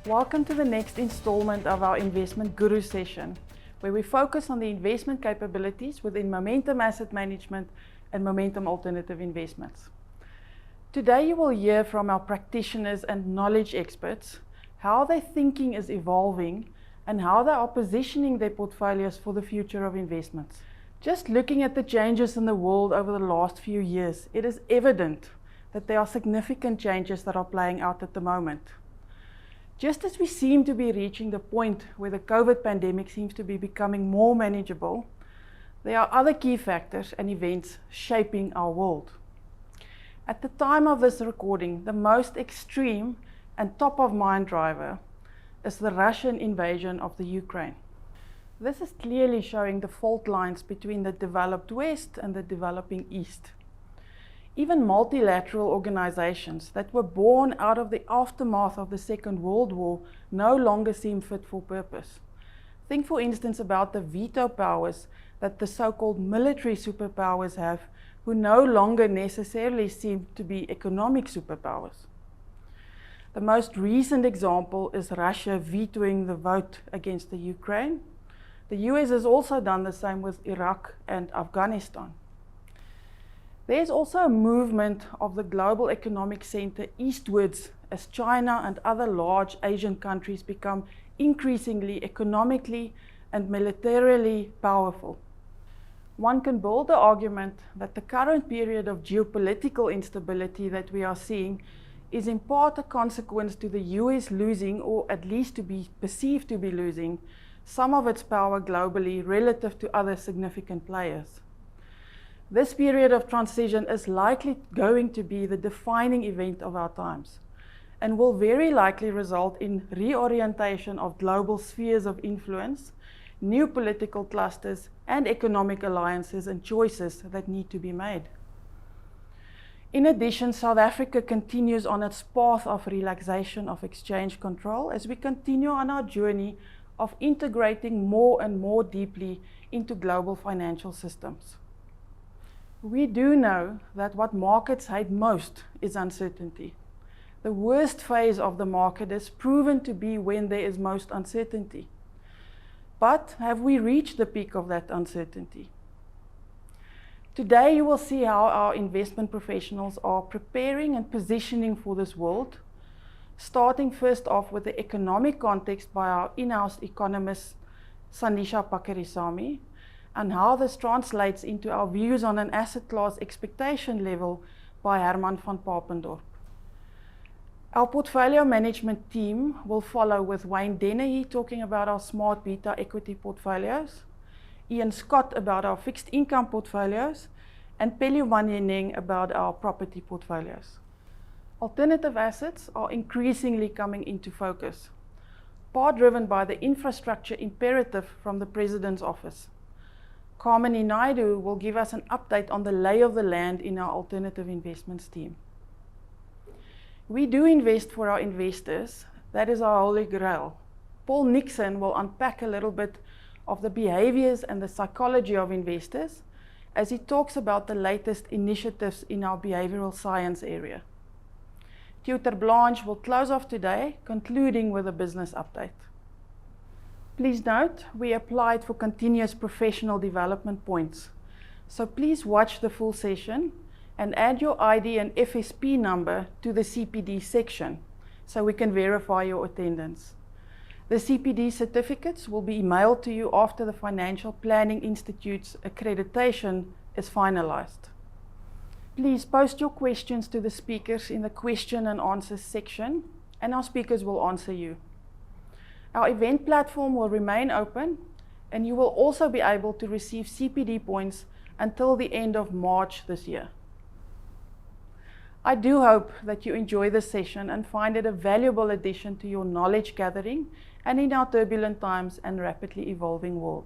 Welcome to the next installment of our Investment Guru session, where we focus on the investment capabilities within Momentum Asset Management and Momentum Alternative Investments. Today you will hear from our practitioners and knowledge experts how their thinking is evolving and how they are positioning their portfolios for the future of investments. Just looking at the changes in the world over the last few years, it is evident that there are significant changes that are playing out at the moment. Just as we seem to be reaching the point where the COVID pandemic seems to be becoming more manageable, there are other key factors and events shaping our world. At the time of this recording, the most extreme and top-of-mind driver is the Russian invasion of the Ukraine. This is clearly showing the fault lines between the developed West and the developing East. Even multilateral organizations that were born out of the aftermath of the Second World War no longer seem fit for purpose. Think, for instance, about the veto powers that the so-called military superpowers have, who no longer necessarily seem to be economic superpowers. The most recent example is Russia vetoing the vote against the Ukraine. The US has also done the same with Iraq and Afghanistan. There's also a movement of the global economic center eastwards as China and other large Asian countries become increasingly economically and militarily powerful. One can build the argument that the current period of geopolitical instability that we are seeing is in part a consequence to the US losing, or at least to be perceived to be losing, some of its power globally relative to other significant players. This period of transition is likely going to be the defining event of our times and will very likely result in reorientation of global spheres of influence, new political clusters, and economic alliances and choices that need to be made. In addition, South Africa continues on its path of relaxation of exchange control as we continue on our journey of integrating more and more deeply into global financial systems. We do know that what markets hate most is uncertainty. The worst phase of the market is proven to be when there is most uncertainty. But have we reached the peak of that uncertainty? Today you will see how our investment professionals are preparing and positioning for this world, starting first off with the economic context by our in-house economist Sandisha Pakarisamy, and how this translates into our views on an asset class expectation level by Herman van Papendorp. Our portfolio management team will follow with Wayne Dennehy talking about our smart beta equity portfolios, Ian Scott about our fixed income portfolios, and Pelly Wanyeneng about our property portfolios. Alternative assets are increasingly coming into focus, part driven by the infrastructure imperative from the President's office. Carmini Naidu will give us an update on the lay of the land in our alternative investments team. We do invest for our investors. That is our holy grail. Paul Nixon will unpack a little bit of the behaviors and the psychology of investors as he talks about the latest initiatives in our behavioral science area. Tutor Blanche will close off today, concluding with a business update. Please note, we applied for continuous professional development points. So please watch the full session and add your ID and FSP number to the CPD section so we can verify your attendance. The CPD certificates will be emailed to you after the Financial Planning Institute's accreditation is finalized. Please post your questions to the speakers in the question and answers section, and our speakers will answer you. Our event platform will remain open, and you will also be able to receive CPD points until the end of March this year. I do hope that you enjoy this session and find it a valuable addition to your knowledge gathering and in our turbulent times and rapidly evolving world.